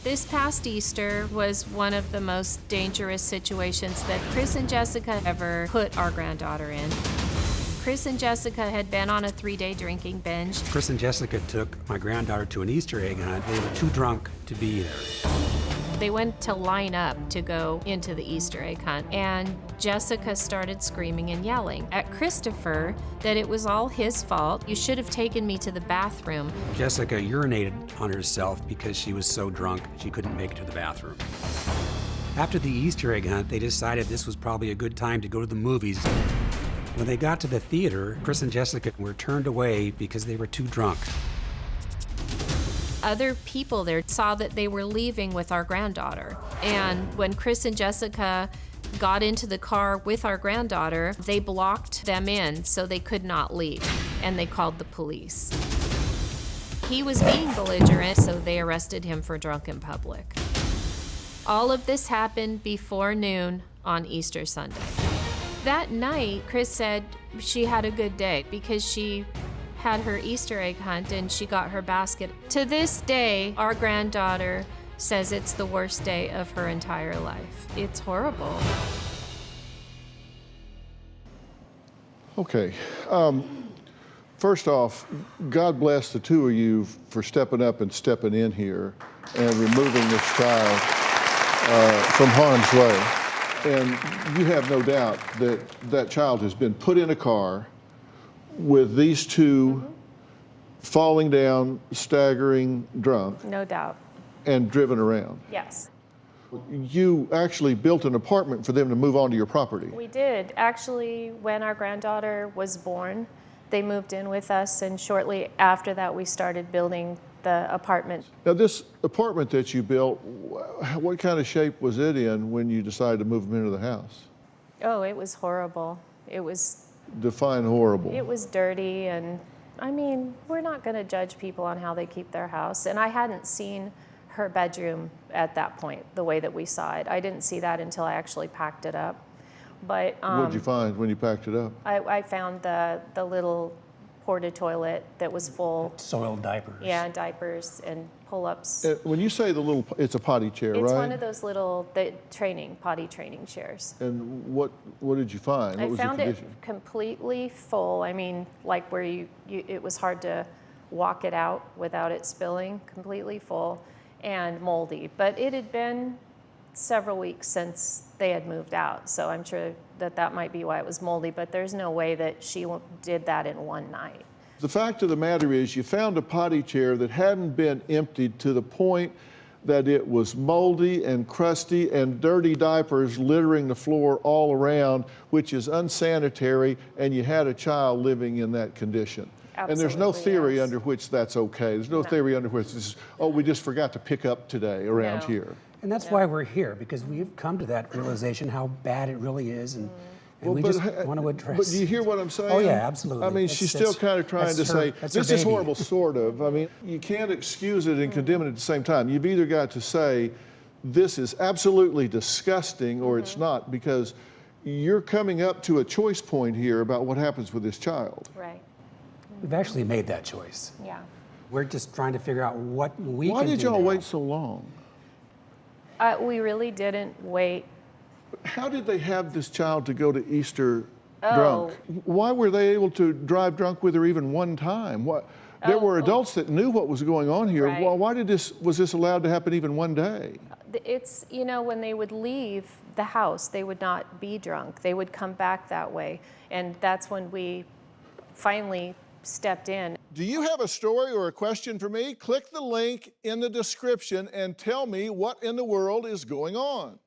This past Easter was one of the most dangerous situations that Chris and Jessica ever put our granddaughter in. Chris and Jessica had been on a 3-day drinking binge. Chris and Jessica took my granddaughter to an Easter egg hunt. They were too drunk to be there. They went to line up to go into the Easter egg hunt, and Jessica started screaming and yelling at Christopher that it was all his fault. You should have taken me to the bathroom. Jessica urinated on herself because she was so drunk she couldn't make it to the bathroom. After the Easter egg hunt, they decided this was probably a good time to go to the movies. When they got to the theater, Chris and Jessica were turned away because they were too drunk. Other people there saw that they were leaving with our granddaughter. And when Chris and Jessica got into the car with our granddaughter, they blocked them in so they could not leave, and they called the police. He was being belligerent, so they arrested him for drunk in public. All of this happened before noon on Easter Sunday. That night, Chris said she had a good day because she had her Easter egg hunt and she got her basket. To this day, our granddaughter says it's the worst day of her entire life. It's horrible. Okay. First off, God bless the two of you for stepping up and stepping in here and removing this child from harm's way. And you have no doubt that that child has been put in a car with these two falling down, staggering, drunk. No doubt. And driven around. Yes. You actually built an apartment for them to move onto your property. We did. Actually, when our granddaughter was born, they moved in with us, and shortly after that, we started building the apartment. Now, this apartment that you built, what kind of shape was it in when you decided to move them into the house? Oh, it was horrible. It was Define horrible. It was dirty, and I mean, we're not going to judge people on how they keep their house. And I hadn't seen her bedroom at that point, the way that we saw it. I didn't see that until I actually packed it up. But what did you find when you packed it up? I found the little porta toilet that was full. Soiled diapers. Yeah, diapers and pull-ups. When you say the little, it's a potty chair, right? It's one of those little potty training chairs. And what did you find? What was the I found it condition? completely full. I mean, like where it was hard to walk it out without it spilling, completely full and moldy. But it had been several weeks since they had moved out, so I'm sure that might be why it was moldy, but there's no way that she did that in one night. The fact of the matter is you found a potty chair that hadn't been emptied to the point that it was moldy and crusty and dirty diapers littering the floor all around, which is unsanitary, and you had a child living in that condition. Absolutely, and there's no theory yes. under which that's okay. There's no theory under which this is, oh, we just forgot to pick up today around here. And that's why we're here, because we've come to that realization how bad it really is, and we but, just want to address. But do you hear what I'm saying? Oh yeah, absolutely. I mean, she's still kind of trying to say, this is horrible, sort of. I mean, you can't excuse it and condemn it at the same time. You've either got to say, this is absolutely disgusting, or it's not, because you're coming up to a choice point here about what happens with this child. Right. We've actually made that choice. Yeah. We're just trying to figure out what we can do. Why did y'all now. wait so long? We really didn't wait. How did they have this child to go to Easter drunk? Why were they able to drive drunk with her even one time? There were adults that knew what was going on here. Right. Well, why was this allowed to happen even one day? It's, when they would leave the house, they would not be drunk. They would come back that way. And that's when we finally stepped in. Do you have a story or a question for me? Click the link in the description and tell me what in the world is going on.